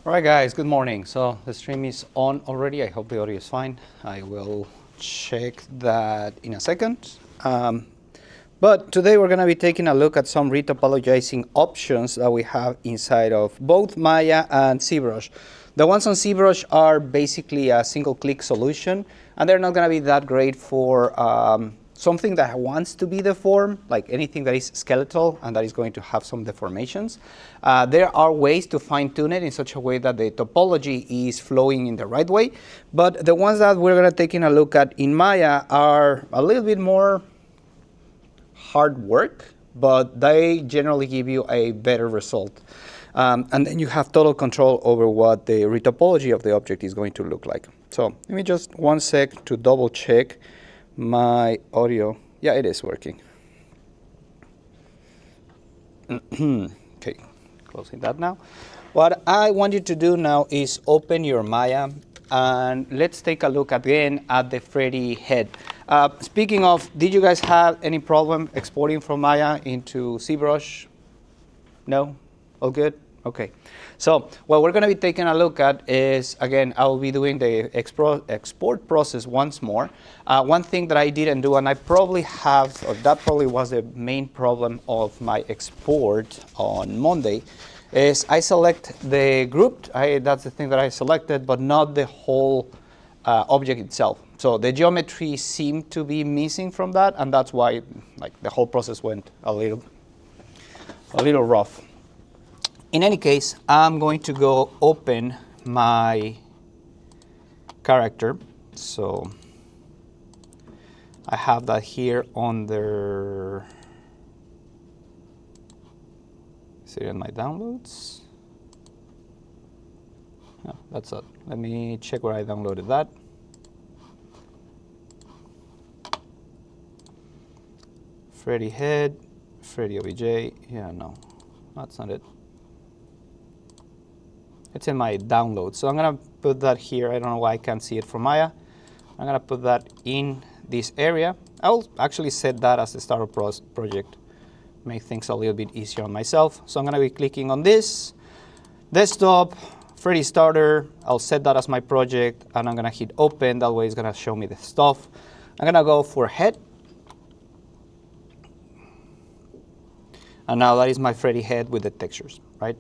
All right, guys, good morning. So the stream is on already. I hope the audio is fine. I will check that in a second. But today we're going to be taking a look at some retopologizing options that we have inside of both Maya and ZBrush. The ones on ZBrush are basically a single-click solution, and they're not going to be that great for something that wants to be deformed, like anything that is skeletal and that is going to have some deformations. There are ways to fine-tune it in such a way that the topology is flowing in the right way, but the ones that we're going to take a look at in Maya are a little bit more hard work, but they generally give you a better result. And then you have total control over what the retopology of the object is going to look like. So let me just 1 sec to double check my audio. Yeah, it is working. Okay, closing that now. What I want you to do now is open your Maya and let's take a look again at the Freddy head. Speaking of, did you guys have any problem exporting from Maya into ZBrush? No? All good? Okay. So what we're going to be taking a look at is, again, I will be doing the export process once more. One thing that I didn't do, and I probably have, or that probably was the main problem of my export on Monday, is I select the group. That's the thing that I selected, but not the whole object itself. So the geometry seemed to be missing from that, and that's why the whole process went a little rough. In any case, I'm going to go open my character. So I have that here under, is it in my downloads? No, that's it. Let me check where I downloaded that. Freddy head, Freddy OBJ. Yeah, no, that's not it. It's in my downloads. So I'm going to put that here. I don't know why I can't see it from Maya. I'm going to put that in this area. I'll actually set that as the starter project. Make things a little bit easier on myself. So I'm going to be clicking on this. Desktop, Freddy starter. I'll set that as my project. And I'm going to hit open. That way it's going to show me the stuff. I'm going to go for head. And now that is my Freddy head with the textures, right?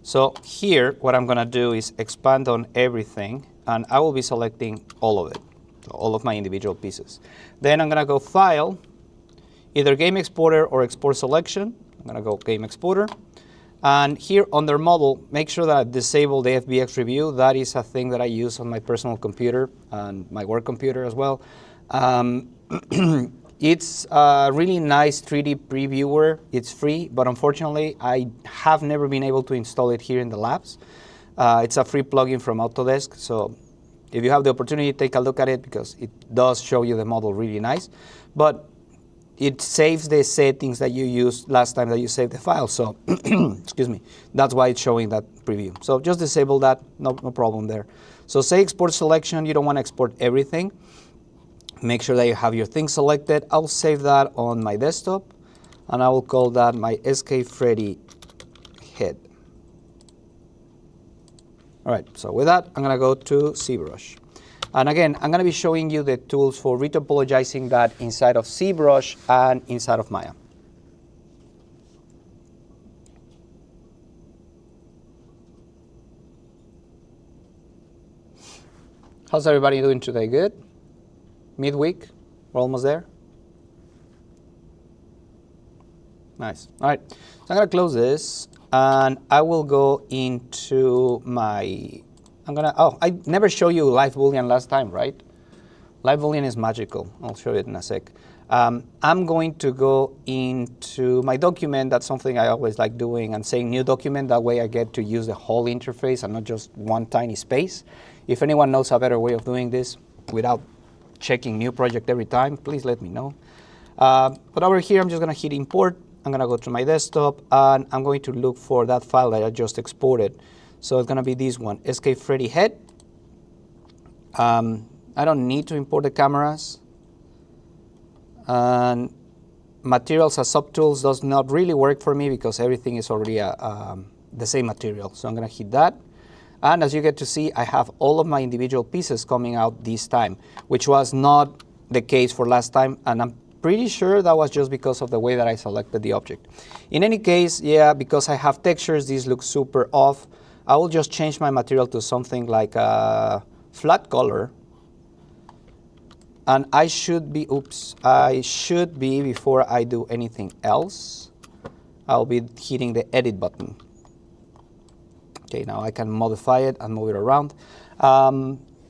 So here, what I'm going to do is expand on everything, and I will be selecting all of it, so all of my individual pieces. Then I'm going to go File, either Game Exporter or Export Selection. I'm going to go Game Exporter. And here under Model, make sure that I disable the FBX Review. That is a thing that I use on my personal computer and my work computer as well. It's a really nice 3D previewer. It's free, but unfortunately, I have never been able to install it here in the labs. It's a free plugin from Autodesk, so if you have the opportunity, take a look at it because it does show you the model really nice. But it saves the settings that you used last time that you saved the file, so excuse me, that's why it's showing that preview. So just disable that, no problem there. So say export selection, you don't want to export everything. Make sure that you have your thing selected. I'll save that on my desktop, and I will call that my SK Freddy head. All right, so with that, I'm going to go to ZBrush. And again, I'm going to be showing you the tools for retopologizing that inside of ZBrush and inside of Maya. How's everybody doing today? Good? Midweek, we're almost there. Nice. All right, so I'm going to close this, and I will go into my, I never showed you Live Boolean last time, right? Live Boolean is magical. I'll show it in a sec. I'm going to go into my document. That's something I always like doing, and saying new document. That way I get to use the whole interface and not just one tiny space. If anyone knows a better way of doing this without checking new project every time, please let me know. But over here, I'm just going to hit import. I'm going to go to my desktop, and I'm going to look for that file that I just exported. So it's going to be this one, SK Freddy head. I don't need to import the cameras. And materials as subtools does not really work for me because everything is already the same material. So I'm going to hit that. And as you get to see, I have all of my individual pieces coming out this time, which was not the case for last time, and I'm pretty sure that was just because of the way that I selected the object. In any case, yeah, because I have textures, this looks super off. I will just change my material to something like a flat color. And I should be, before I do anything else, I'll be hitting the edit button. Okay, now I can modify it and move it around.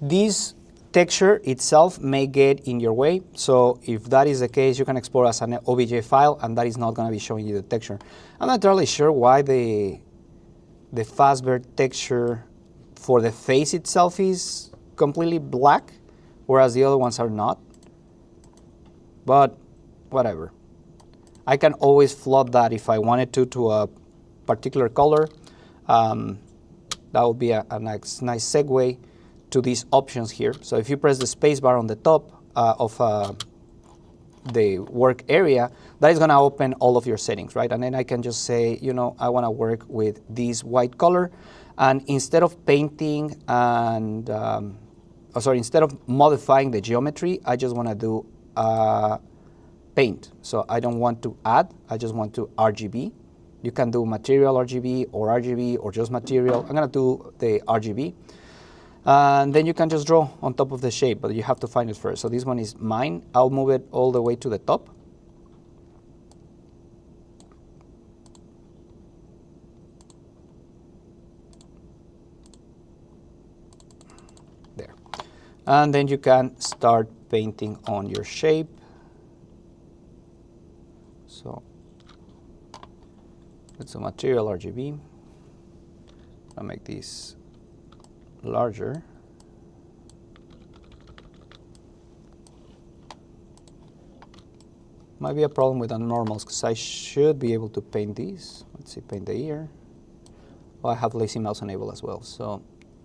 This texture itself may get in your way, so if that is the case, you can export as an OBJ file, and that is not going to be showing you the texture. I'm not entirely sure why the Fazbear texture for the face itself is completely black, whereas the other ones are not. But whatever. I can always flood that if I wanted to a particular color. That would be a nice segue to these options here. So if you press the space bar on the top of the work area, that is going to open all of your settings, right? And then I can just say, you know, I want to work with this white color. And instead of painting and, instead of modifying the geometry, I just want to do paint. So I don't want to add, I just want to RGB. You can do material RGB or just material. I'm going to do the RGB. And then you can just draw on top of the shape, but you have to find it first. So this one is mine. I'll move it all the way to the top. There. And then you can start painting on your shape. So let's do material RGB. I'll make these larger. Might be a problem with the normals because I should be able to paint these. Let's see, paint the ear. Oh, I have lazy mouse enabled as well. So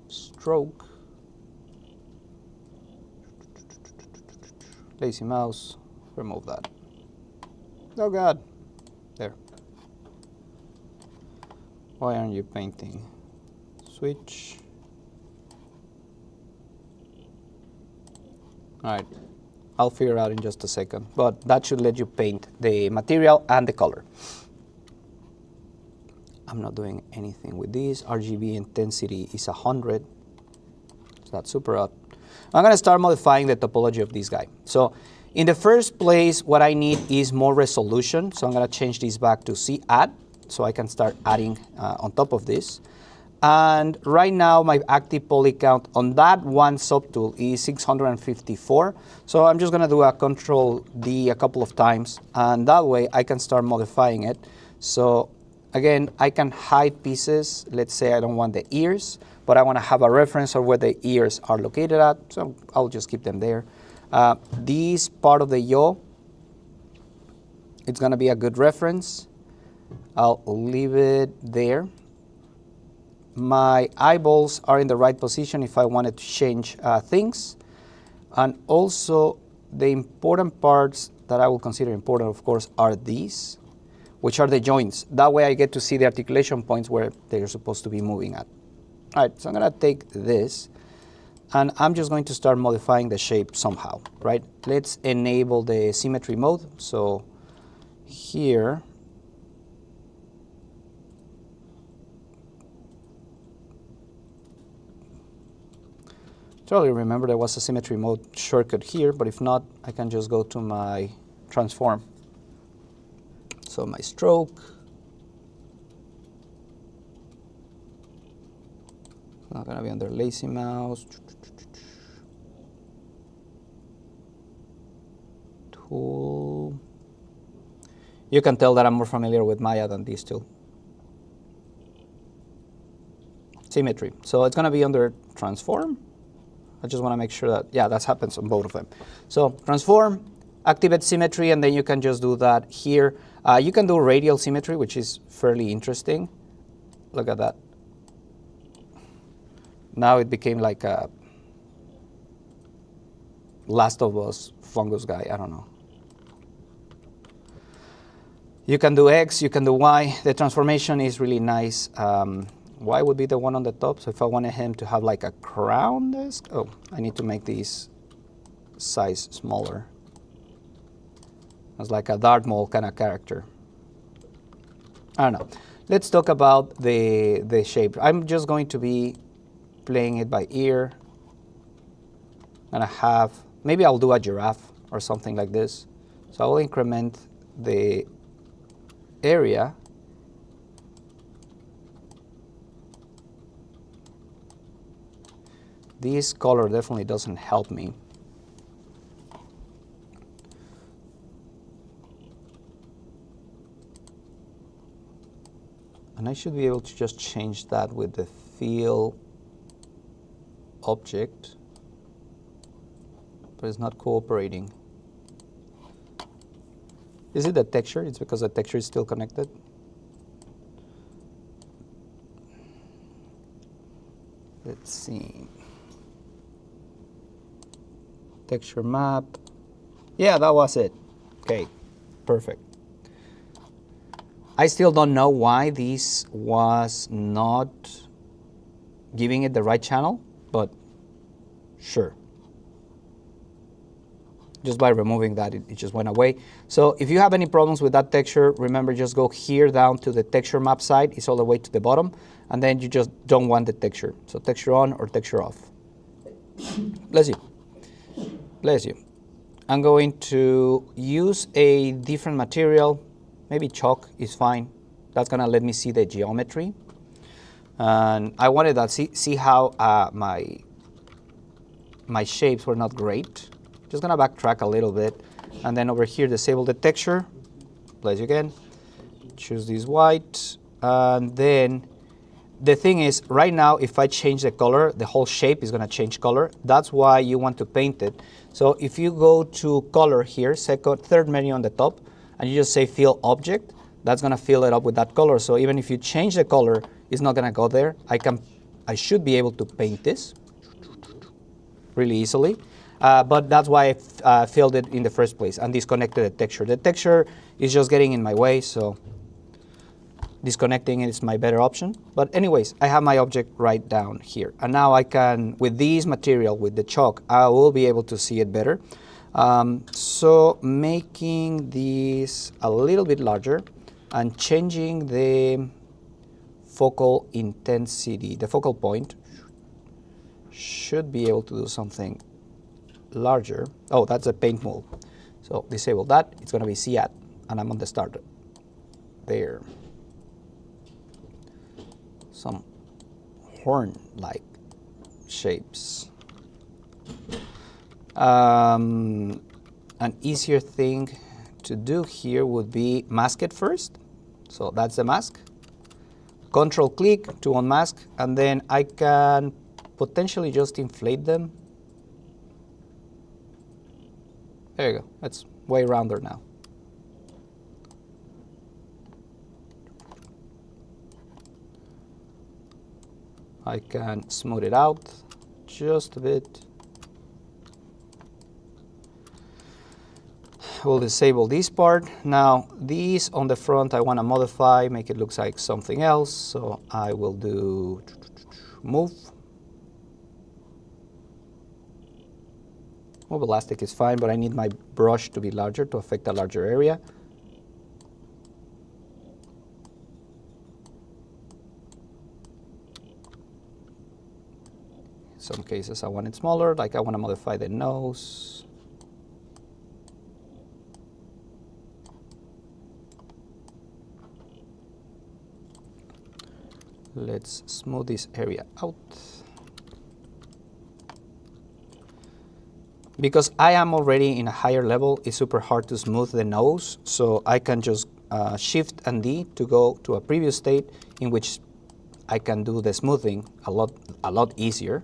stroke, lazy mouse, remove that. Oh God, there. Why aren't you painting? Switch. All right, I'll figure it out in just a second, but that should let you paint the material and the color. I'm not doing anything with this. RGB intensity is 100, so that's super odd. I'm gonna start modifying the topology of this guy. So in the first place, what I need is more resolution. So I'm gonna change this back to C-add, so I can start adding on top of this. And right now, my active poly count on that one subtool is 654. So I'm just going to do a Control-D a couple of times, and that way I can start modifying it. So again, I can hide pieces. Let's say I don't want the ears, but I want to have a reference of where the ears are located at, so I'll just keep them there. This part of the yaw, it's going to be a good reference. I'll leave it there. My eyeballs are in the right position if I wanted to change things. And also, the important parts that I will consider important, of course, are these, which are the joints. That way I get to see the articulation points where they're supposed to be moving at. All right, so I'm going to take this, and I'm just going to start modifying the shape somehow, right? Let's enable the symmetry mode. So here, totally remember there was a symmetry mode shortcut here, but if not, I can just go to my transform. So my stroke, it's not gonna be under lazy mouse. Tool. You can tell that I'm more familiar with Maya than these two. Symmetry, so it's gonna be under transform. I just want to make sure that, yeah, that happens on both of them. So transform, activate symmetry, and then you can just do that here. You can do radial symmetry, which is fairly interesting. Look at that. Now it became like a Last of Us fungus guy, I don't know. You can do X, you can do Y. The transformation is really nice. Y would be the one on the top. So if I wanted him to have like a crown disc, oh, I need to make these size smaller. It's like a Darth Maul kind of character. I don't know. Let's talk about the shape. I'm just going to be playing it by ear. And I have, maybe I'll do a giraffe or something like this. So I will increment the area. This color definitely doesn't help me. And I should be able to just change that with the fill object, but it's not cooperating. Is it the texture? It's because the texture is still connected. Let's see. Texture map. Yeah, that was it. Okay, perfect. I still don't know why this was not giving it the right channel, but sure. Just by removing that, it just went away. So if you have any problems with that texture, remember, just go here down to the texture map side. It's all the way to the bottom. And then you just don't want the texture. So texture on or texture off. Bless you. Bless you. I'm going to use a different material. Maybe chalk is fine. That's going to let me see the geometry. And I wanted to see how my shapes were not great. Just going to backtrack a little bit. And then over here, disable the texture. Bless you again. Choose this white. And then the thing is, right now, if I change the color, the whole shape is going to change color. That's why you want to paint it. So if you go to color here, third menu on the top, and you just say fill object, that's going to fill it up with that color. So even if you change the color, it's not going to go there. I should be able to paint this really easily. But that's why I filled it in the first place and disconnected the texture. The texture is just getting in my way, so disconnecting it is my better option. But anyways, I have my object right down here. And now I can, with this material, with the chalk, I will be able to see it better. So making this a little bit larger and changing the focal intensity, the focal point, should be able to do something larger. Oh, that's a paint mold. So disable that. It's going to be CAD, and I'm on the starter. There. Some horn-like shapes. An easier thing to do here would be mask it first. So that's the mask. Control click to unmask, and then I can potentially just inflate them. There you go. It's way rounder now. I can smooth it out just a bit. We'll disable this part. Now, these on the front I want to modify, make it look like something else. So I will do move. Move elastic is fine, but I need my brush to be larger to affect a larger area. In some cases I want it smaller, like I want to modify the nose. Let's smooth this area out. Because I am already in a higher level, it's super hard to smooth the nose, so I can just Shift and D to go to a previous state in which I can do the smoothing a lot easier.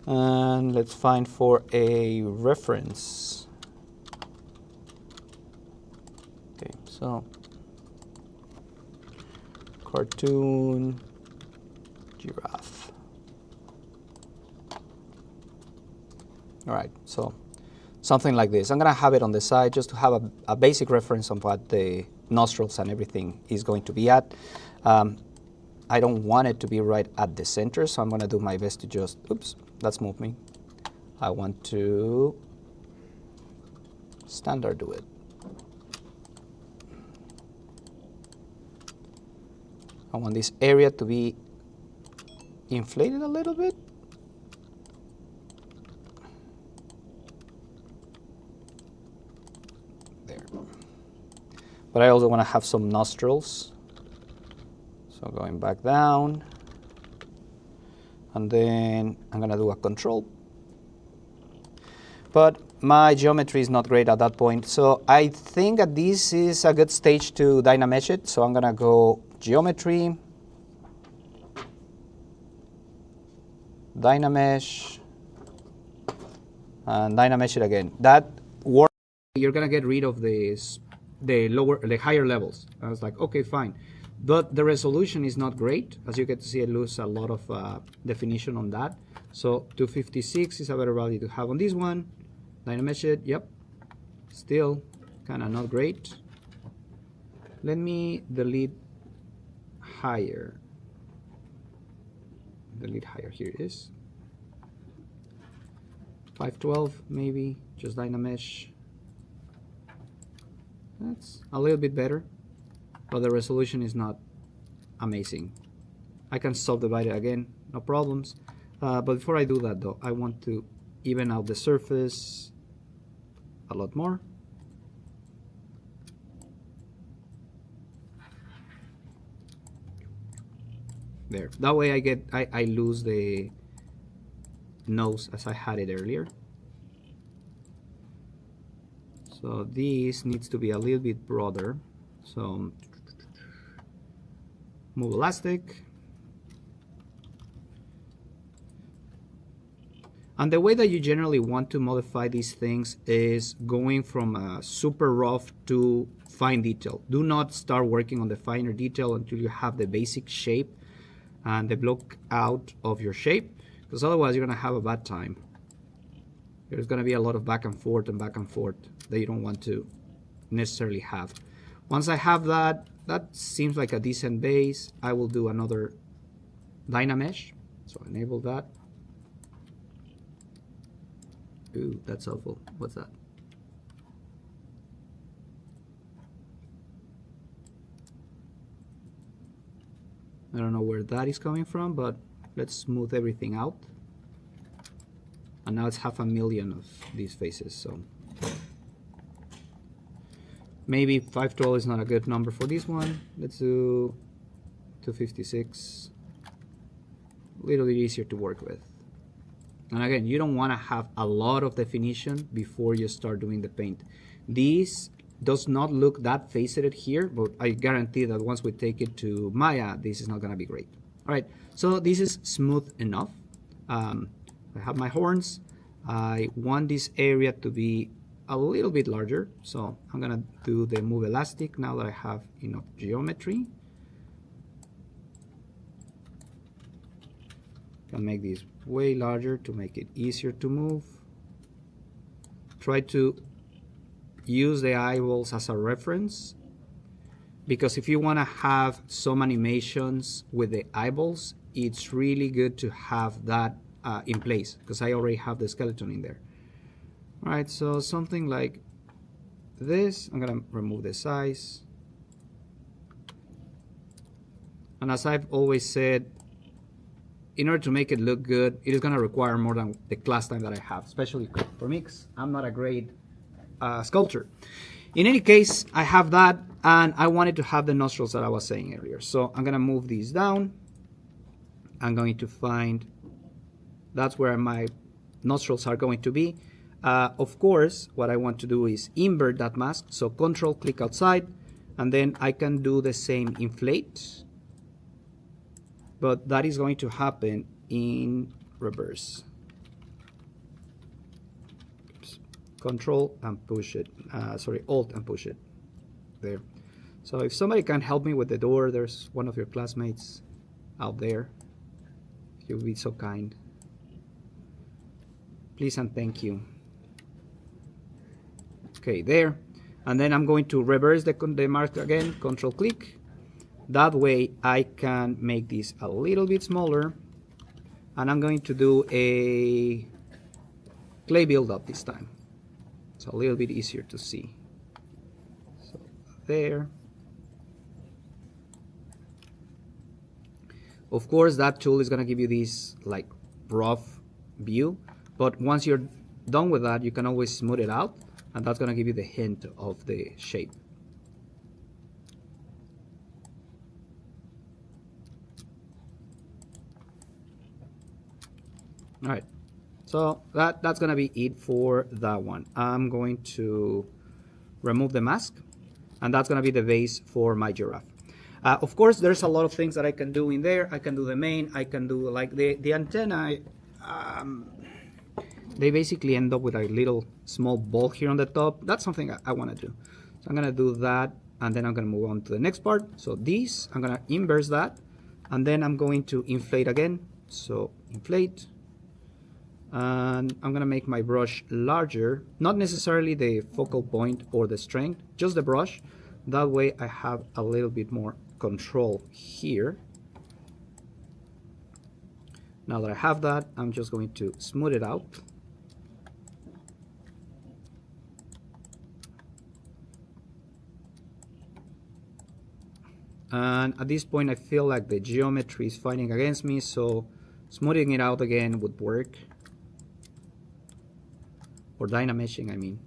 And let's find for a reference. Okay, so cartoon giraffe. All right, so something like this. I'm going to have it on the side just to have a basic reference on what the nostrils and everything is going to be at. I don't want it to be right at the center, so I'm going to do my best to just, oops, that's moved me. I want to standard do it. I want this area to be inflated a little bit. There. But I also want to have some nostrils. So going back down. And then I'm going to do a control. But my geometry is not great at that point. So I think that this is a good stage to Dynamesh it. So I'm going to go geometry, Dynamesh, and Dynamesh it again. That works. You're going to get rid of the higher levels. I was like, okay, fine. But the resolution is not great. As you get to see, it loses a lot of definition on that. So 256 is a better value to have on this one. Dynamesh it, yep. Still kind of not great. Let me delete higher. Delete higher, here it is. 512 maybe, just Dynamesh. That's a little bit better, but the resolution is not amazing. I can subdivide it again, no problems. But before I do that though, I want to even out the surface a lot more. There. That way I lose the nose as I had it earlier. So this needs to be a little bit broader. So move elastic. And the way that you generally want to modify these things is going from a super rough to fine detail. Do not start working on the finer detail until you have the basic shape and the block out of your shape, because otherwise you're going to have a bad time. There's going to be a lot of back and forth that you don't want to necessarily have. Once I have that seems like a decent base, I will do another Dynamesh. So enable that. Ooh, that's awful. What's that? I don't know where that is coming from, but let's smooth everything out. And now it's 500,000 of these faces, so maybe 512 is not a good number for this one. Let's do 256. A little bit easier to work with. And again, you don't want to have a lot of definition before you start doing the paint. This does not look that faceted here, but I guarantee that once we take it to Maya, this is not going to be great. All right, so this is smooth enough. I have my horns. I want this area to be a little bit larger, so I'm going to do the move elastic now that I have enough geometry. Can make these way larger to make it easier to move. Try to use the eyeballs as a reference, because if you want to have some animations with the eyeballs, it's really good to have that in place, because I already have the skeleton in there. All right, so something like this. I'm going to remove the size. And as I've always said, in order to make it look good, it is going to require more than the class time that I have, especially for me, 'cause I'm not a great sculptor. In any case, I have that, and I wanted to have the nostrils that I was saying earlier. So I'm going to move these down. I'm going to find, that's where my nostrils are going to be. Of course, what I want to do is invert that mask. So Control, click outside, and then I can do the same inflate. But that is going to happen in reverse. Oops. Control and push it. Sorry, Alt and push it. There. So if somebody can help me with the door, there's one of your classmates out there. If you would be so kind. Please and thank you. Okay, there. And then I'm going to reverse the mark again, Control click. That way I can make this a little bit smaller. And I'm going to do a clay build-up this time. It's a little bit easier to see. So there. Of course, that tool is going to give you this like rough view, but once you're done with that, you can always smooth it out, and that's going to give you the hint of the shape. All right, so that's going to be it for that one. I'm going to remove the mask, and that's going to be the base for my giraffe. Of course, there's a lot of things that I can do in there. I can do the mane, I can do like the antenna. They basically end up with a little small ball here on the top. That's something I want to do. So I'm going to do that, and then I'm going to move on to the next part. So this, I'm going to inverse that, and then I'm going to inflate again. So inflate. And I'm going to make my brush larger, not necessarily the focal point or the strength, just the brush. That way I have a little bit more control here. Now that I have that, I'm just going to smooth it out. And at this point I feel like the geometry is fighting against me, so smoothing it out again would work. Or dynameshing, I mean.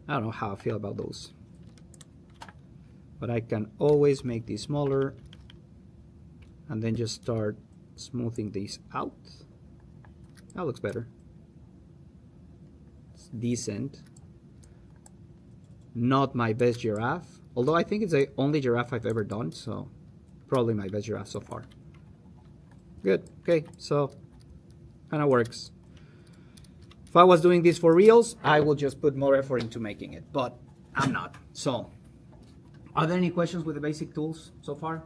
I don't know how I feel about those. But I can always make this smaller and then just start smoothing these out. That looks better. It's decent. Not my best giraffe, although I think it's the only giraffe I've ever done, so probably my best giraffe so far. Good, okay, so kind of works. If I was doing this for reals, I would just put more effort into making it, but I'm not. So, are there any questions with the basic tools so far?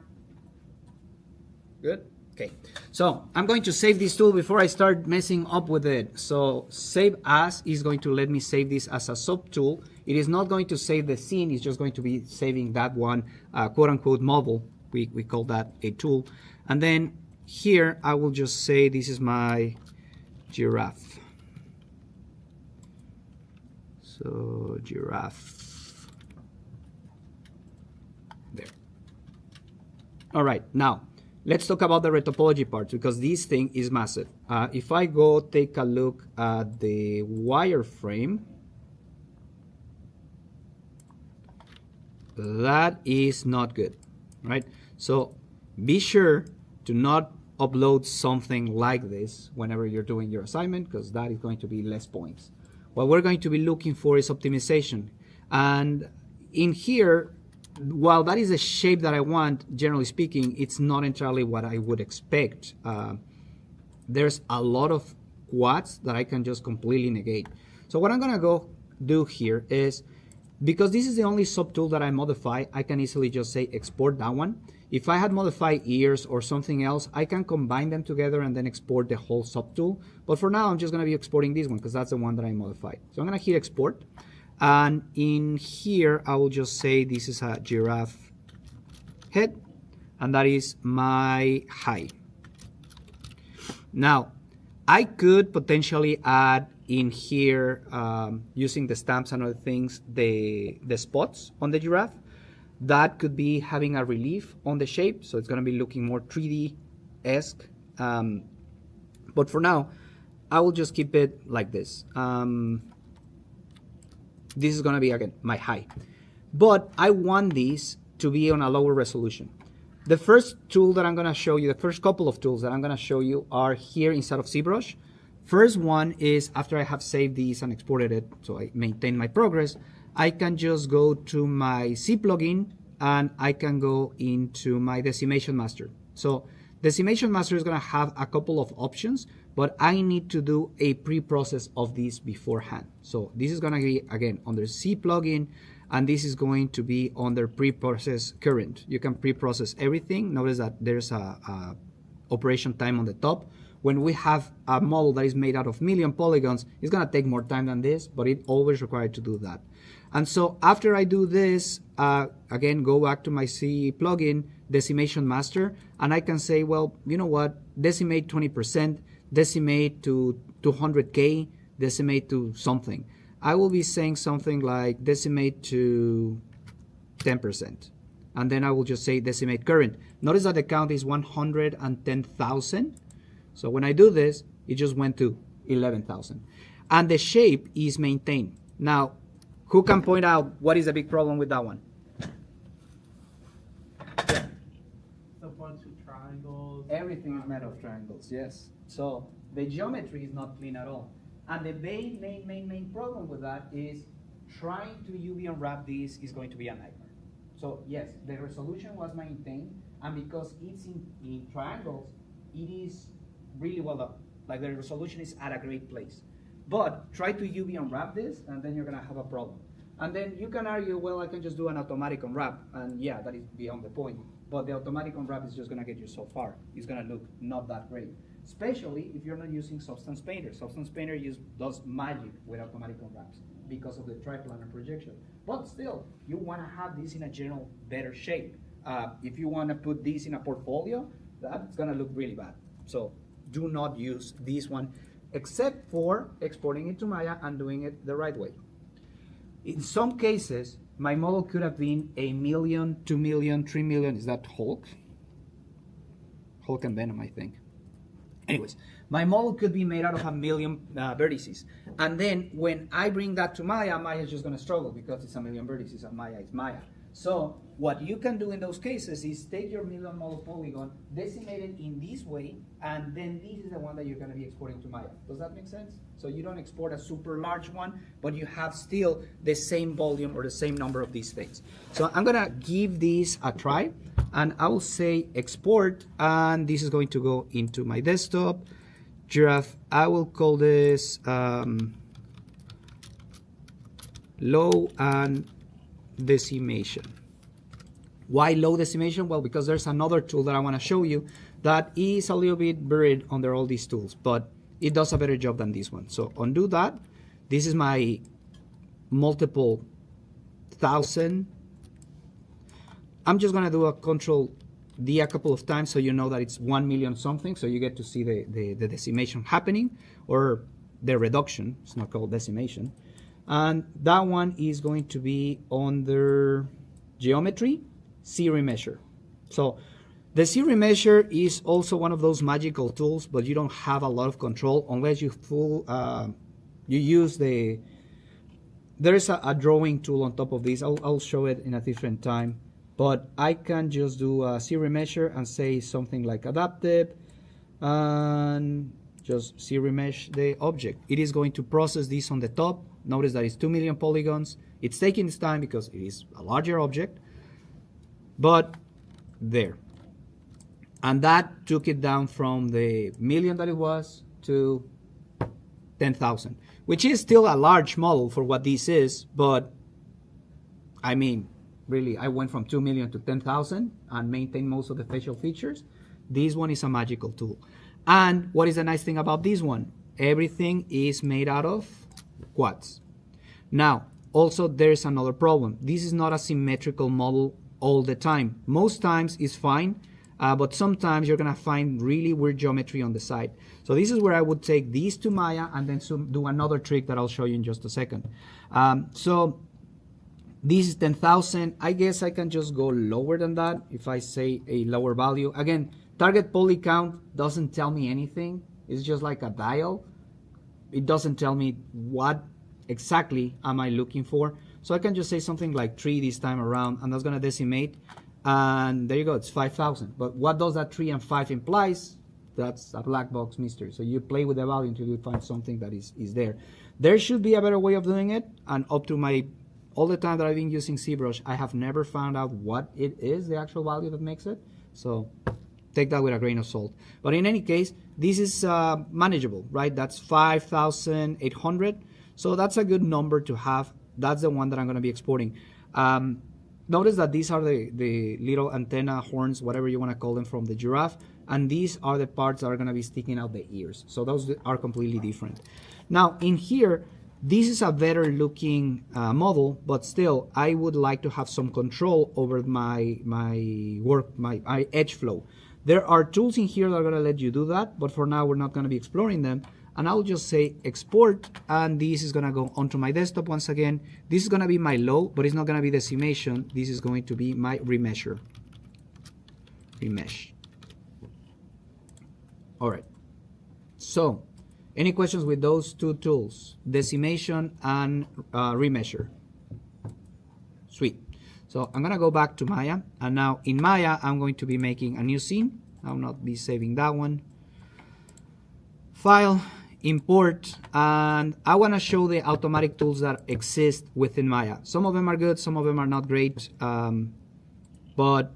Good? Okay. So, I'm going to save this tool before I start messing up with it. So, save as is going to let me save this as a sub-tool. It is not going to save the scene, it's just going to be saving that one quote-unquote model. We call that a tool. And then here, I will just say this is my giraffe. So giraffe, there. All right, now let's talk about the retopology part, because this thing is massive. If I go take a look at the wireframe, that is not good, right? So be sure to not upload something like this whenever you're doing your assignment, because that is going to be less points. What we're going to be looking for is optimization. And in here, while that is a shape that I want, generally speaking, it's not entirely what I would expect. There's a lot of quads that I can just completely negate. So what I'm gonna go do here is, because this is the only subtool that I modify, I can easily just say export that one. If I had modified ears or something else, I can combine them together and then export the whole subtool. But for now, I'm just gonna be exporting this one because that's the one that I modified. So I'm gonna hit export. And in here, I will just say this is a giraffe head, and that is my height. Now, I could potentially add in here, using the stamps and other things, the spots on the giraffe. That could be having a relief on the shape, so it's going to be looking more 3D-esque. But for now, I will just keep it like this. This is going to be, again, my height. But I want these to be on a lower resolution. The first tool that I'm going to show you, the first couple of tools that I'm going to show you are here inside of ZBrush. First one is after I have saved these and exported it, so I maintain my progress, I can just go to my Z plugin and I can go into my Decimation Master. So Decimation Master is going to have a couple of options, but I need to do a pre-process of these beforehand. So this is going to be, again, under Z plugin, and this is going to be under pre-process current. You can pre-process everything. Notice that there's a operation time on the top. when we have a model that is made out of million polygons, it's gonna take more time than this, but it always required to do that. And so after I do this, again, go back to my C plugin, decimation master, and I can say, well, you know what, decimate 20%, decimate to 200K, decimate to something. I will be saying something like decimate to 10%. And then I will just say decimate current. Notice that the count is 110,000. So when I do this, it just went to 11,000. And the shape is maintained. Now, who can point out what is the big problem with that one? It's a bunch of triangles. Everything is made of triangles, yes. So the geometry is not clean at all. And the main problem with that is trying to UV unwrap this is going to be a nightmare. So yes, the resolution was maintained, and because it's in triangles, it is really well done. Like the resolution is at a great place. But try to UV unwrap this, and then you're gonna have a problem. And then you can argue, well, I can just do an automatic unwrap, and yeah, that is beyond the point. But the automatic unwrap is just gonna get you so far. It's gonna look not that great, especially if you're not using Substance Painter. Substance Painter does magic with automatic unwraps because of the triplanar projection. But still, you wanna have this in a general better shape. If you wanna put this in a portfolio, that's gonna look really bad. So do not use this one, except for exporting it to Maya and doing it the right way. In some cases, my model could have been 1 million, 2 million, 3 million. Is that Hulk? Hulk and Venom, I think. Anyways, my model could be made out of 1 million vertices. And then when I bring that to Maya, Maya is just going to struggle because it's 1 million vertices and Maya is Maya. So what you can do in those cases is take your million model polygon, decimate it in this way, and then this is the one that you're going to be exporting to Maya. Does that make sense? So you don't export a super large one, but you have still the same volume or the same number of these things. So I'm going to give this a try, and I will say export, and this is going to go into my desktop. Giraffe, I will call this low and decimation. Why low decimation? Well, because there's another tool that I want to show you that is a little bit buried under all these tools, but it does a better job than this one. So undo that. This is my multiple thousand. I'm just going to do a Control D a couple of times so you know that it's 1 million something, so you get to see the decimation happening, or the reduction. It's not called decimation. And that one is going to be under geometry, C remeasure. So the C remeasure is also one of those magical tools, but you don't have a lot of control unless you use there is a drawing tool on top of this. I'll show it in a different time, but I can just do a C remeasure and say something like adaptive and just C remesh the object. It is going to process this on the top. Notice that it's 2 million polygons. It's taking its time because it is a larger object, but there. And that took it down from the million that it was to 10,000, which is still a large model for what this is, but I mean, really, I went from 2 million to 10,000 and maintained most of the facial features. This one is a magical tool. And what is the nice thing about this one? Everything is made out of quads. Now, also there's another problem. This is not a symmetrical model all the time. Most times it's fine, but sometimes you're gonna find really weird geometry on the side. So this is where I would take these to Maya and then do another trick that I'll show you in just a second. So this is 10,000. I guess I can just go lower than that if I say a lower value. Again, target poly count doesn't tell me anything. It's just like a dial. It doesn't tell me what exactly am I looking for. So I can just say something like 3 this time around, and that's gonna decimate. And there you go, it's 5,000. But what does that 3 and 5 implies? That's a black box mystery. So you play with the value until you find something that is there. There should be a better way of doing it, and up to all the time that I've been using ZBrush, I have never found out what it is, the actual value that makes it. So take that with a grain of salt. But in any case, this is manageable, right? That's 5,800. So that's a good number to have. That's the one that I'm going to be exporting. Notice that these are the little antenna horns, whatever you want to call them, from the giraffe. and these are the parts that are going to be sticking out the ears. So those are completely different. Now in here, this is a better looking model, but still I would like to have some control over my edge flow. There are tools in here that are going to let you do that, but for now we're not going to be exploring them. And I'll just say export, and this is going to go onto my desktop once again. This is going to be my low, but it's not going to be decimation. This is going to be my remeasure. Remesh. All right. So, any questions with those two tools? Decimation and remeasure. Sweet. So I'm going to go back to Maya, and now in Maya, I'm going to be making a new scene. I'll not be saving that one. File, import, and I want to show the automatic tools that exist within Maya. Some of them are good, some of them are not great, but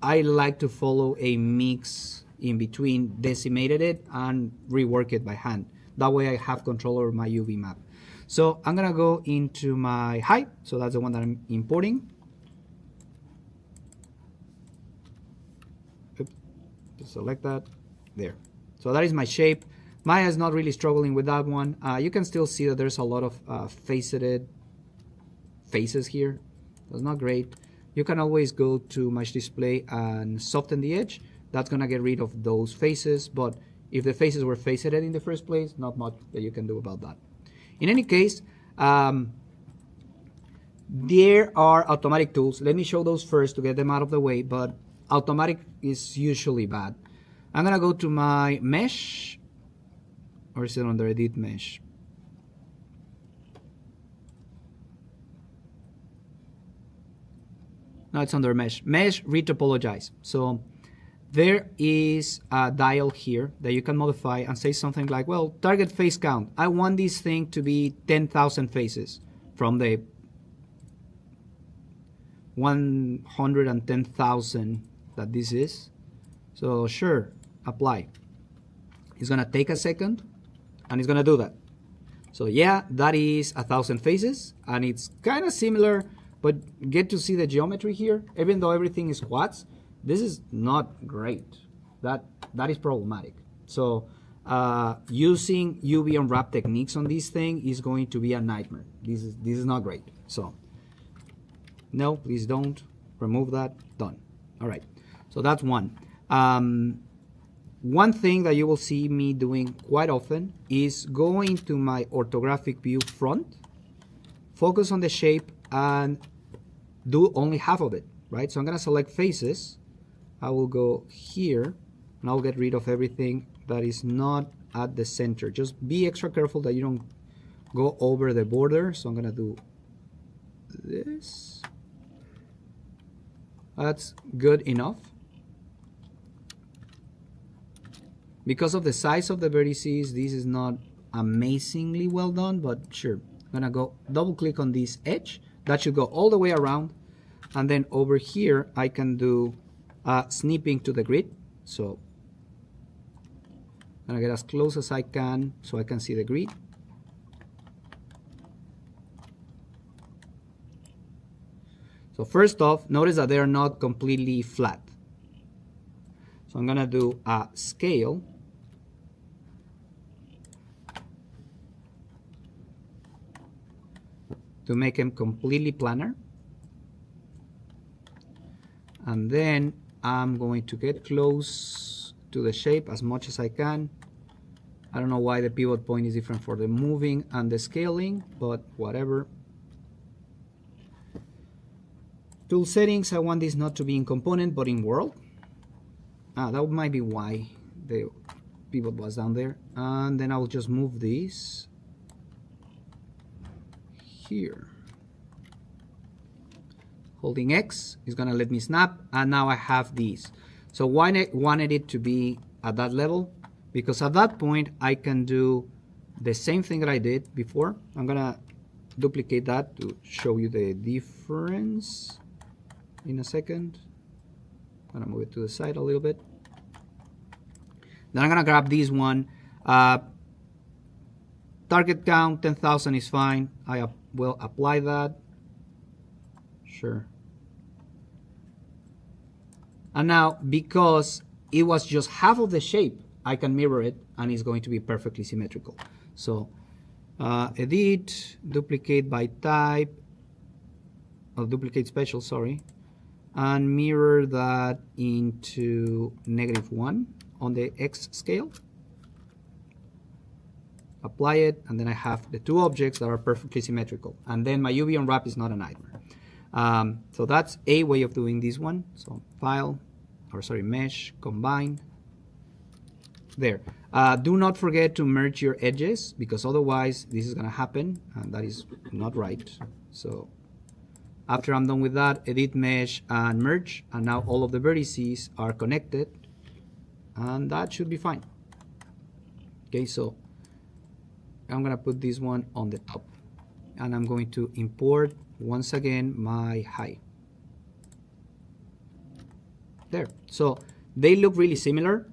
I like to follow a mix in between, decimated it and rework it by hand. That way I have control over my UV map. So I'm gonna go into my height, so that's the one that I'm importing. Oops. Just select that, there. So that is my shape. Maya is not really struggling with that one. You can still see that there's a lot of faceted faces here. That's not great. You can always go to Mesh Display and soften the edge. That's gonna get rid of those faces, but if the faces were faceted in the first place, not much that you can do about that. In any case, there are automatic tools. Let me show those first to get them out of the way, but automatic is usually bad. I'm gonna go to my mesh, or is it under edit mesh? No, it's under mesh. Mesh retopologize. So there is a dial here that you can modify and say something like, well, target face count. I want this thing to be 10,000 faces from the 110,000 that this is. So sure, apply. It's gonna take a second and it's gonna do that. So yeah, that is 1,000 faces, and it's kind of similar, but get to see the geometry here. Even though everything is quads, this is not great. That is problematic. So using UV unwrap techniques on this thing is going to be a nightmare. This is not great. So no, please don't. Remove that. Done. All right. So that's one. One thing that you will see me doing quite often is going to my orthographic view front, focus on the shape, and do only half of it, right? So I'm gonna select faces. I will go here, and I'll get rid of everything that is not at the center. Just be extra careful that you don't go over the border. So I'm gonna do this. That's good enough. Because of the size of the vertices, this is not amazingly well done, but sure. I'm gonna go double click on this edge. That should go all the way around. And then over here, I can do snipping to the grid. So I'm gonna get as close as I can so I can see the grid. So first off, notice that they are not completely flat. So I'm gonna do a scale. To make them completely planar. And then I'm going to get close to the shape as much as I can. I don't know why the pivot point is different for the moving and the scaling, but whatever. Tool settings, I want this not to be in component, but in world. That might be why the pivot was down there. And then I'll just move this here. Holding X is gonna let me snap, and now I have these. So why I wanted it to be at that level? Because at that point I can do the same thing that I did before. I'm gonna duplicate that to show you the difference in a second. I'm gonna move it to the side a little bit. Then I'm gonna grab this one. Target count 10,000 is fine. I will apply that. Sure. And now, because it was just half of the shape, I can mirror it and it's going to be perfectly symmetrical. So edit, duplicate by type, or duplicate special, sorry, and mirror that into -1 on the X scale. Apply it, and then I have the two objects that are perfectly symmetrical. And then my UV unwrap is not a nightmare. So that's a way of doing this one. So file, or sorry, mesh, combine. There. Do not forget to merge your edges, because otherwise this is going to happen, and that is not right. So after I'm done with that, edit mesh and merge, and now all of the vertices are connected, and that should be fine. Okay, so I'm going to put this one on the top, and I'm going to import once again my high. There. So they look really similar.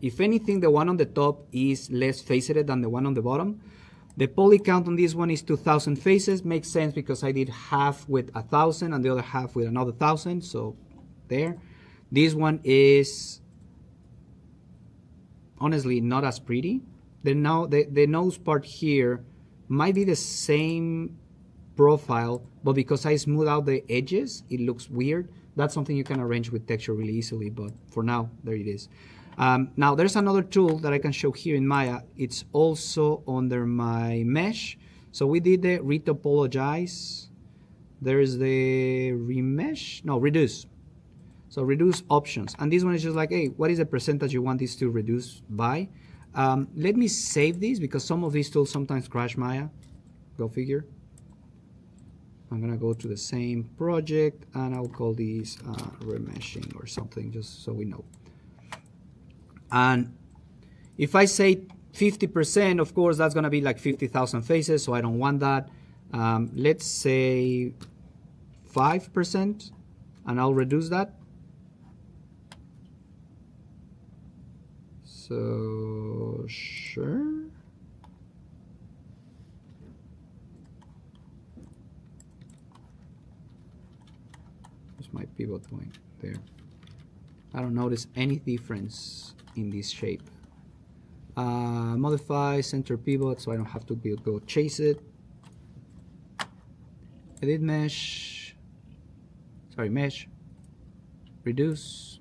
If anything, the one on the top is less faceted than the one on the bottom. The poly count on this one is 2,000 faces. Makes sense because I did half with 1,000 and the other half with another 1,000. So there. This one is honestly not as pretty. The nose part here might be the same profile, but because I smooth out the edges, it looks weird. That's something you can arrange with texture really easily, but for now, there it is. Now, there's another tool that I can show here in Maya. It's also under my mesh. So we did the retopologize. There's the remesh, no, reduce. So reduce options. And this one is just like, hey, what is the percentage you want this to reduce by? Let me save these because some of these tools sometimes crash Maya. Go figure. I'm gonna go to the same project and I'll call these remeshing or something, just so we know. And if I say 50%, of course, that's gonna be like 50,000 faces, so I don't want that. Let's say 5%, and I'll reduce that. So, sure. Where's my pivot point? There. I don't notice any difference in this shape. Modify center pivot so I don't have to go chase it. Edit mesh. Sorry, mesh. Reduce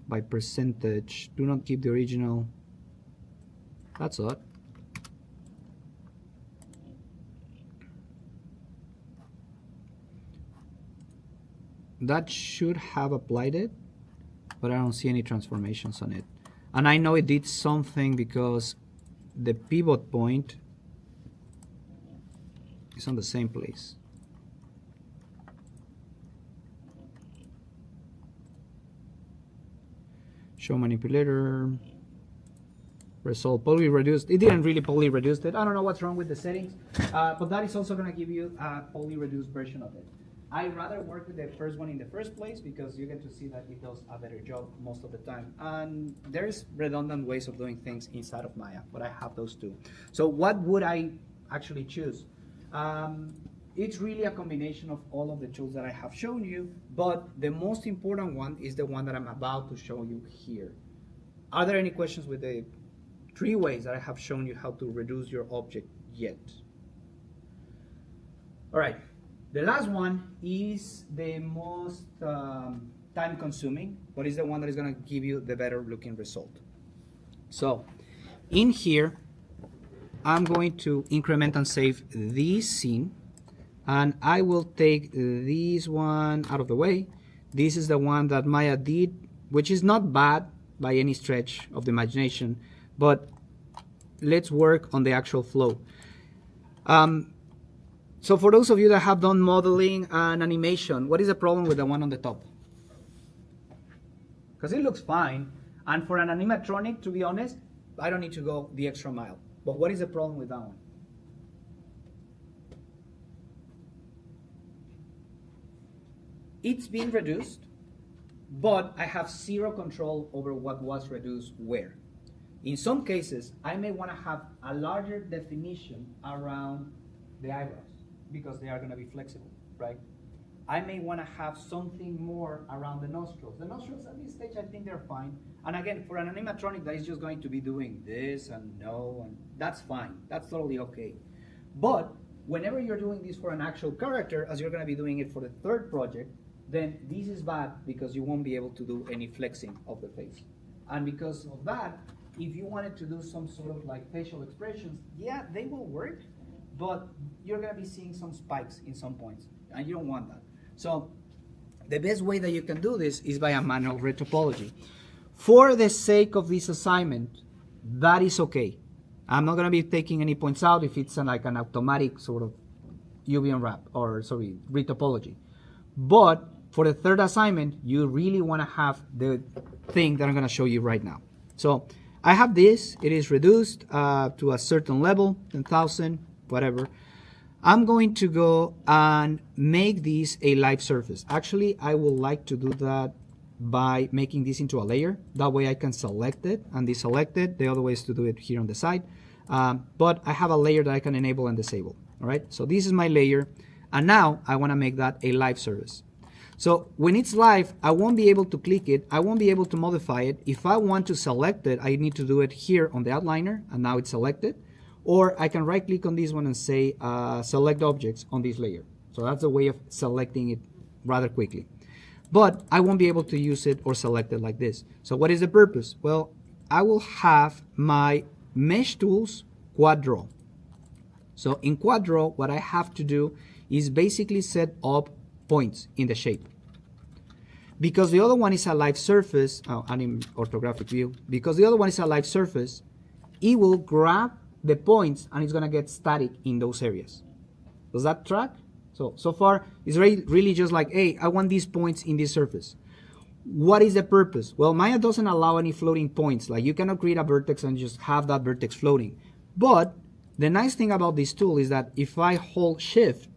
by percentage. Do not keep the original. That's odd. That should have applied it, but I don't see any transformations on it. And I know it did something because the pivot point is on the same place. Show manipulator. Result poly reduced. It didn't really poly reduce it. I don't know what's wrong with the settings, but that is also going to give you a poly reduced version of it. I rather work with the first one in the first place because you get to see that it does a better job most of the time. And there's redundant ways of doing things inside of Maya, but I have those two. So what would I actually choose? It's really a combination of all of the tools that I have shown you, but the most important one is the one that I'm about to show you here. Are there any questions with the 3 ways that I have shown you how to reduce your object yet? All right. The last one is the most time consuming, but it's the one that is going to give you the better looking result. So in here, I'm going to increment and save this scene, and I will take this one out of the way. This is the one that Maya did, which is not bad by any stretch of the imagination, but let's work on the actual flow. So for those of you that have done modeling and animation, what is the problem with the one on the top? Because it looks fine. And for an animatronic, to be honest, I don't need to go the extra mile. But what is the problem with that one? It's been reduced, but I have zero control over what was reduced where. In some cases, I may want to have a larger definition around the eyebrows, because they are going to be flexible, right? I may want to have something more around the nostrils. The nostrils at this stage, I think they're fine. And again, for an animatronic that is just going to be doing this and no, and that's fine. That's totally okay. But whenever you're doing this for an actual character, as you're going to be doing it for the third project, then this is bad because you won't be able to do any flexing of the face. And because of that, if you wanted to do some sort of like facial expressions, yeah, they will work, but you're going to be seeing some spikes in some points, and you don't want that. So the best way that you can do this is by a manual retopology. For the sake of this assignment, that is okay. I'm not going to be taking any points out if it's like an automatic sort of UV unwrap or sorry, retopology. But for the third assignment, you really want to have the thing that I'm going to show you right now. So I have this. It is reduced to a certain level, 10,000, whatever. I'm going to go and make this a live surface. Actually, I would like to do that by making this into a layer. That way I can select it and deselect it. The other way is to do it here on the side. But I have a layer that I can enable and disable. All right, so this is my layer. And now I want to make that a live surface. So when it's live, I won't be able to click it. I won't be able to modify it. If I want to select it, I need to do it here on the outliner. And now it's selected. Or I can right click on this one and say select objects on this layer. So that's a way of selecting it rather quickly. But I won't be able to use it or select it like this. So what is the purpose? Well, I will have my mesh tools quad draw. So in quad draw, what I have to do is basically set up points in the shape. Because the other one is a live surface, and in orthographic view, because the other one is a live surface, it will grab the points and it's going to get static in those areas. Does that track? So far, it's really just like, hey, I want these points in this surface. What is the purpose? Well, Maya doesn't allow any floating points. Like you cannot create a vertex and just have that vertex floating. But the nice thing about this tool is that if I hold shift,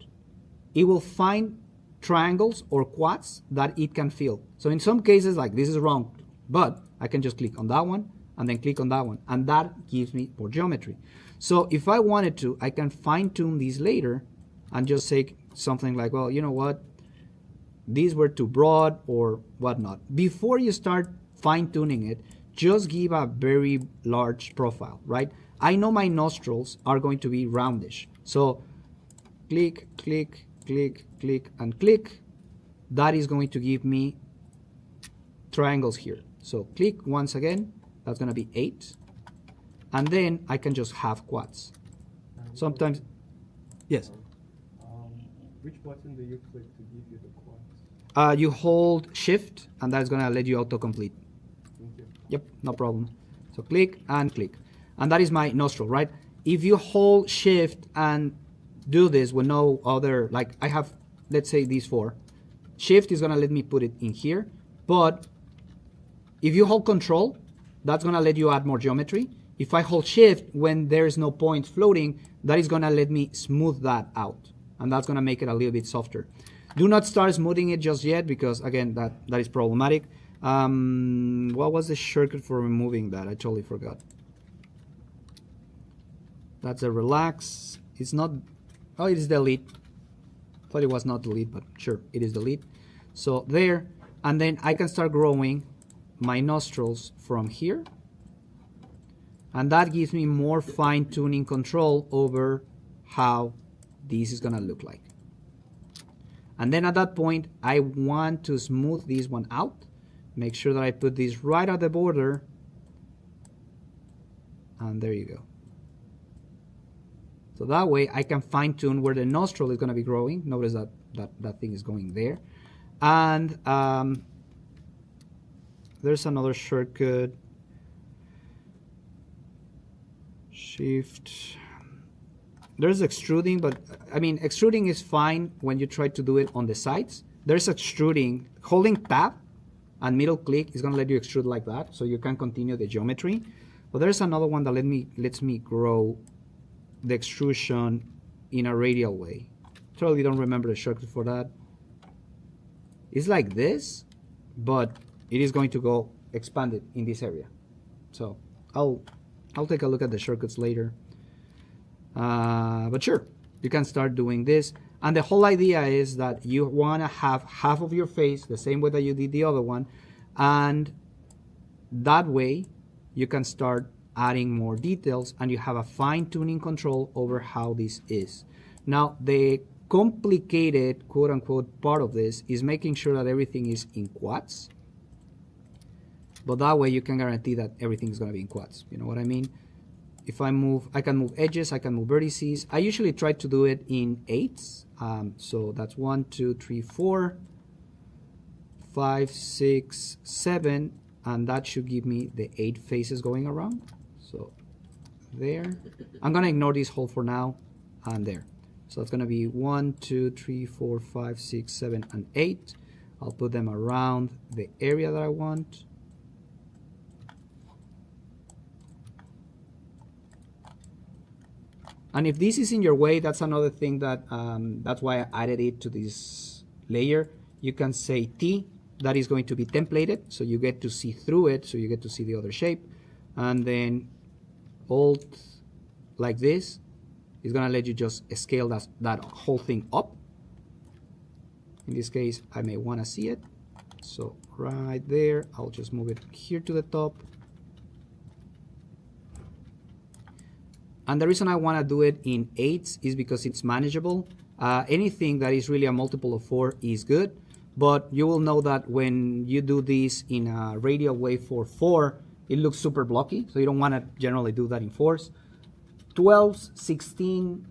it will find triangles or quads that it can fill. So in some cases, like this is wrong, but I can just click on that one and then click on that one, and that gives me more geometry. So if I wanted to, I can fine tune these later and just say something like, well, you know what, these were too broad or whatnot. Before you start fine tuning it, just give a very large profile, right? I know my nostrils are going to be roundish. So click, click, click, click, and click. That is going to give me triangles here. So click once again, that's going to be 8. And then I can just have quads. Sometimes, yes? Which button do you click to give you the quads? You hold shift, and that's going to let you autocomplete. Thank you. Yep, no problem. So click and click. And that is my nostril, right? If you hold shift and do this with no other, like I have, let's say these 4. Shift is going to let me put it in here. But if you hold control, that's going to let you add more geometry. If I hold shift when there's no point floating, that is going to let me smooth that out. And that's going to make it a little bit softer. Do not start smoothing it just yet because, again, that is problematic. What was the shortcut for removing that? I totally forgot. That's a relax. It's not, oh, it is delete. Thought it was not delete, but sure, it is delete. So there, and then I can start growing my nostrils from here. And that gives me more fine-tuning control over how this is gonna look like. And then at that point, I want to smooth this one out. Make sure that I put this right at the border. And there you go. So that way I can fine tune where the nostril is gonna be growing. Notice that thing is going there. And there's another shortcut. Shift. There's extruding, but I mean, extruding is fine when you try to do it on the sides. There's extruding. Holding tab and middle click is going to let you extrude like that, so you can continue the geometry. But there's another one that lets me grow the extrusion in a radial way. Totally don't remember the shortcut for that. It's like this, but it is going to go expanded in this area. So I'll take a look at the shortcuts later. But sure, you can start doing this. And the whole idea is that you want to have half of your face the same way that you did the other one, and that way you can start adding more details and you have a fine-tuning control over how this is. Now, the complicated, quote-unquote, part of this is making sure that everything is in quads. But that way you can guarantee that everything is going to be in quads. You know what I mean? If I move, I can move edges, I can move vertices. I usually try to do it in 8s. So that's 1, 2, 3, 4, 5, 6, 7, and that should give me the 8 faces going around. So there. I'm going to ignore this hole for now, and there. So it's going to be 1, 2, 3, 4, 5, 6, 7, and 8. I'll put them around the area that I want. And if this is in your way, that's another thing that, that's why I added it to this layer. You can say T, that is going to be templated, so you get to see through it, so you get to see the other shape. And then Alt, like this, is gonna let you just scale that whole thing up. In this case, I may wanna see it. So right there, I'll just move it here to the top. And the reason I want to do it in 8s is because it's manageable. Anything that is really a multiple of 4 is good, but you will know that when you do this in a radial wave for 4, it looks super blocky, so you don't want to generally do that in 4s. 12s, 16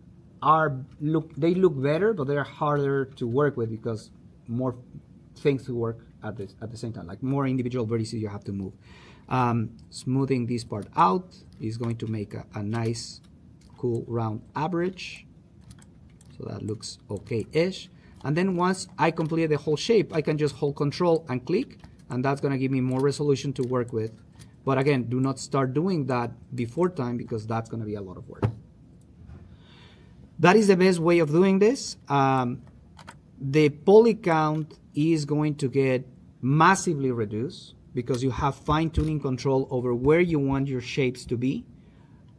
they look better, but they're harder to work with because more things to work at the same time, like more individual vertices you have to move. Smoothing this part out is going to make a nice, cool, round average. So that looks okay-ish. And then once I complete the whole shape, I can just hold Control and click, and that's going to give me more resolution to work with. But again, do not start doing that before time because that's going to be a lot of work. That is the best way of doing this. The poly count is going to get massively reduced because you have fine-tuning control over where you want your shapes to be.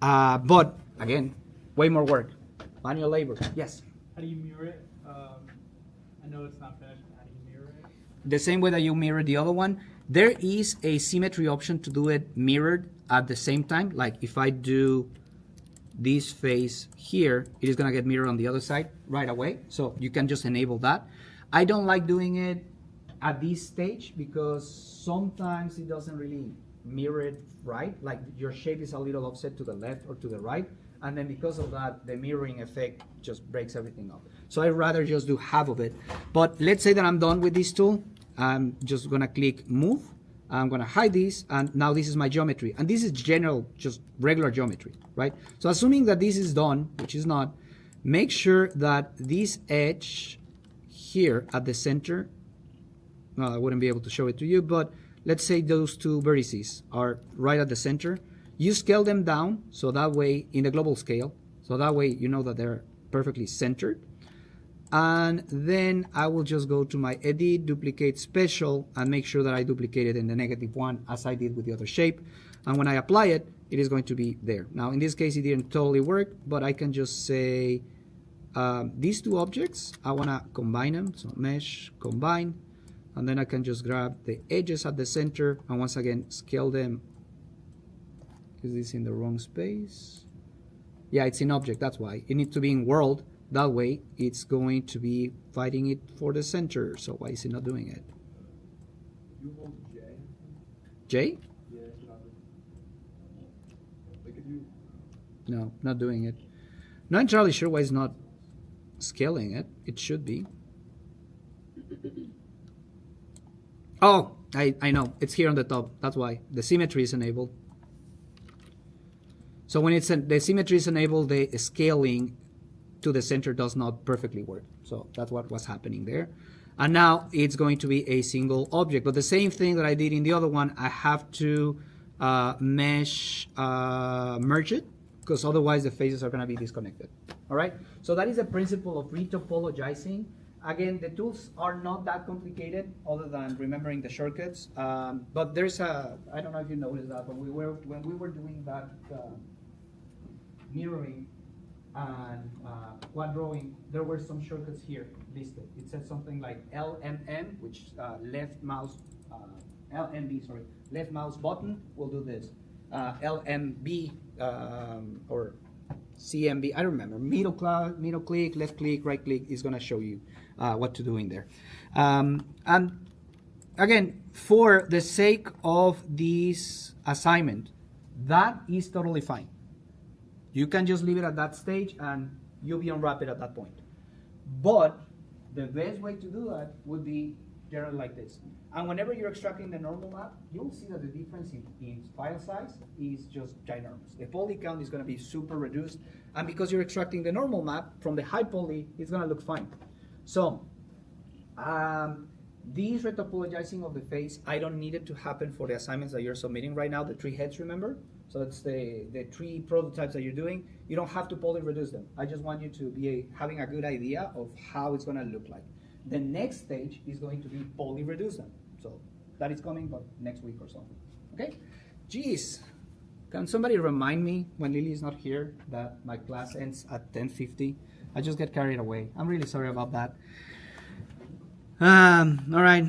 But again, way more work. Manual labor. Yes? How do you mirror it? I know it's not finished, but how do you mirror it? The same way that you mirror the other one. There is a symmetry option to do it mirrored at the same time. Like if I do this face here, it is going to get mirrored on the other side right away. So you can just enable that. I don't like doing it at this stage because sometimes it doesn't really mirror it right, like your shape is a little offset to the left or to the right, and then because of that the mirroring effect just breaks everything up. So I'd rather just do half of it. But let's say that I'm done with this tool. I'm just gonna click move, I'm gonna hide this, and now this is my geometry, and this is general, just regular geometry, right? So assuming that this is done, which is not, make sure that this edge here at the center, well, I wouldn't be able to show it to you, but let's say those two vertices are right at the center. You scale them down, so that way, in the global scale, so that way you know that they're perfectly centered. And then I will just go to my edit, duplicate special, and make sure that I duplicate it in the -1 as I did with the other shape. And when I apply it, it is going to be there. Now, in this case, it didn't totally work, but I can just say these two objects, I want to combine them. So mesh, combine. And then I can just grab the edges at the center and once again scale them. Is this in the wrong space? Yeah, it's in object, that's why. It needs to be in world. That way it's going to be fighting it for the center. So why is it not doing it? You hold J. J? Yeah, like if you. No, not doing it. Not entirely sure why it's not scaling it. It should be. Oh, I know. It's here on the top. That's why. The symmetry is enabled. So when the symmetry is enabled, the scaling to the center does not perfectly work. So that's what was happening there. And now it's going to be a single object. But the same thing that I did in the other one, I have to merge it, because otherwise the faces are going to be disconnected. All right? So that is the principle of retopologizing. Again, the tools are not that complicated other than remembering the shortcuts. But there's I don't know if you noticed that, but when we were doing that mirroring, and what drawing, there were some shortcuts here listed. It said something like LMM, which left mouse, LMB, sorry, left mouse button will do this. LMB or CMB, I don't remember. Middle click, left click, right click is going to show you what to do in there. And again, for the sake of this assignment, that is totally fine. You can just leave it at that stage and you'll be on rapid at that point. But the best way to do that would be generally like this. And whenever you're extracting the normal map, you'll see that the difference in file size is just ginormous. The poly count is going to be super reduced. And because you're extracting the normal map from the high poly, it's going to look fine. So this retopologizing of the face, I don't need it to happen for the assignments that you're submitting right now, the 3 heads, remember? So it's the 3 prototypes that you're doing. You don't have to poly reduce them. I just want you to be having a good idea of how it's going to look like. The next stage is going to be poly reduce them. So that is coming, but next week or something. Okay? Geez, can somebody remind me when Lily is not here that my class ends at 10:50? I just get carried away. I'm really sorry about that. All right.